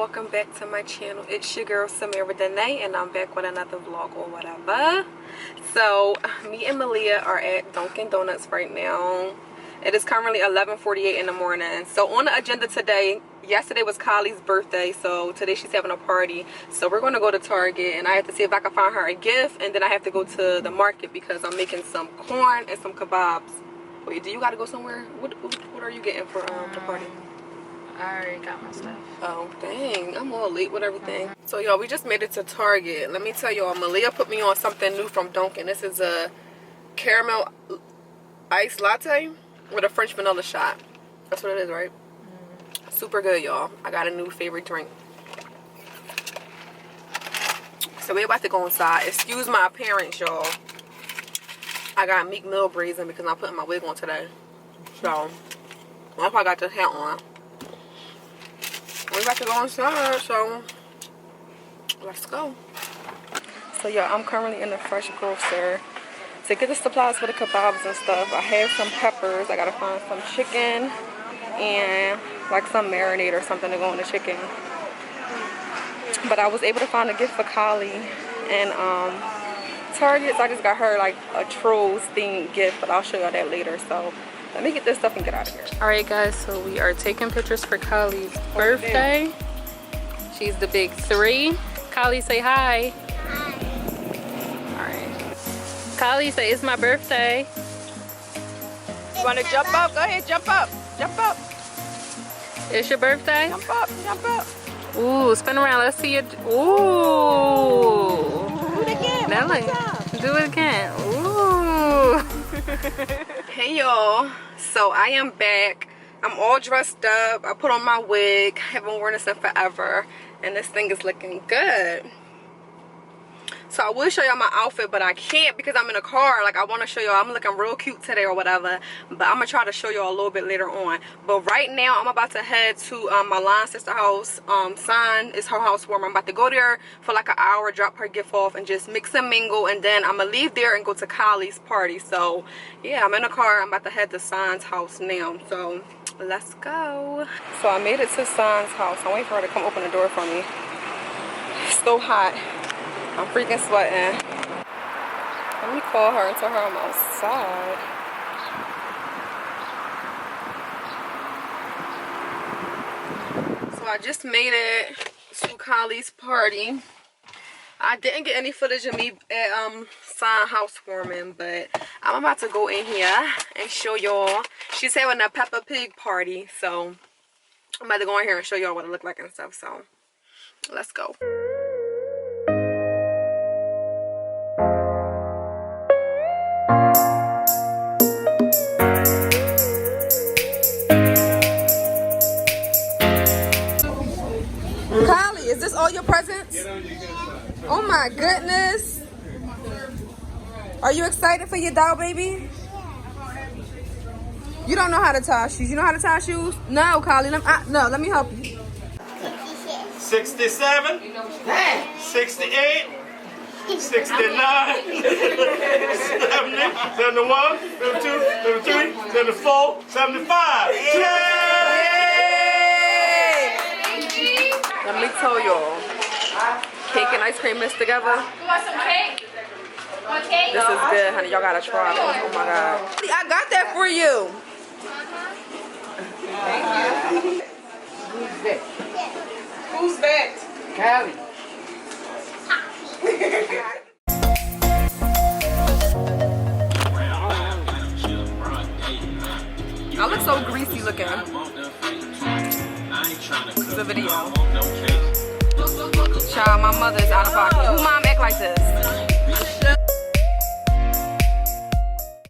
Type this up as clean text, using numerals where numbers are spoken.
welcome back to my channel. It's your girl Samira Danae, and I'm back with another vlog or whatever. So me and Malia are at Dunkin' Donuts right now. It is currently 11:48 in the morning. So on the agenda today, yesterday was Kylie's birthday, so today she's having a party. So we're going to go to Target, and I have to see if I can find her a gift, and then I have to go to the market because I'm making some corn and some kebabs. Wait, do you got to go somewhere? What are you getting for the party? I already got my stuff. Oh dang, I'm all late with everything. So y'all, we just made it to Target. Let me tell y'all, Malia put me on something new from Dunkin'. This is a caramel iced latte with a French vanilla shot. That's what it is, right? Super good, y'all. I got a new favorite drink. So we're about to go inside. Excuse my appearance, y'all. I got Meek Mill braids in because I'm putting my wig on today. So that's why I got this hat on. We're about to go inside, so let's go. So yeah, I'm currently in the fresh grocer to get the supplies for the kebabs and stuff. I have some peppers. I gotta find some chicken and like some marinade or something to go in the chicken. But I was able to find a gift for Kylie and Target. So I just got her like a Trolls themed gift, but I'll show y'all that later. So let me get this stuff and get out of here. Alright guys, so we are taking pictures for Kylie's birthday. She's the big 3. Kylie, say hi. Hi. Alright. Kylie, say it's my birthday. You want to jump up? Go ahead, jump up. Jump up. It's your birthday? Jump up, jump up. Ooh, spin around. Let's see it. Ooh. Do it again. That One more time. do it again. Ooh. Hey y'all, so I am back. I'm all dressed up. I put on my wig. I haven't worn this in forever, and this thing is looking good. So I will show y'all my outfit, but I can't because I'm in a car. Like, I want to show y'all I'm looking real cute today or whatever, but I'm gonna try to show y'all a little bit later on. But right now I'm about to head to my line sister house. Sign is her housewarming. I'm about to go there for like an hour, drop her gift off, and just mix and mingle, and then I'm gonna leave there and go to Kylie's party. So yeah, I'm in a car. I'm about to head to Sign's house now, so let's go. So I made it to Sign's house. I'm waiting for her to come open the door for me. It's so hot. I'm freaking sweating. Let me call her and tell her I'm outside. So I just made it to Kylie's party. I didn't get any footage of me at Sign housewarming, but I'm about to go in here and show y'all. She's having a Peppa Pig party, so I'm about to go in here and show y'all what it looked like and stuff. So let's go. Kylie, is this all your presents? Oh my goodness. Are you excited for your doll baby? You don't know how to tie shoes. You know how to tie shoes? No, Kylie. Let me help you. 67, 68, 69, 70, 71, 72, 73, 74, 75. Yay! Let me tell y'all, cake and ice cream mixed together. You want some cake? Want cake? This is good, honey. Y'all gotta try this. Oh my god. I got that for you. Thank you. Who's that? Who's that? Callie. I look so greasy looking. It's a video. Child, my mother's out of pocket. Who mom act like this?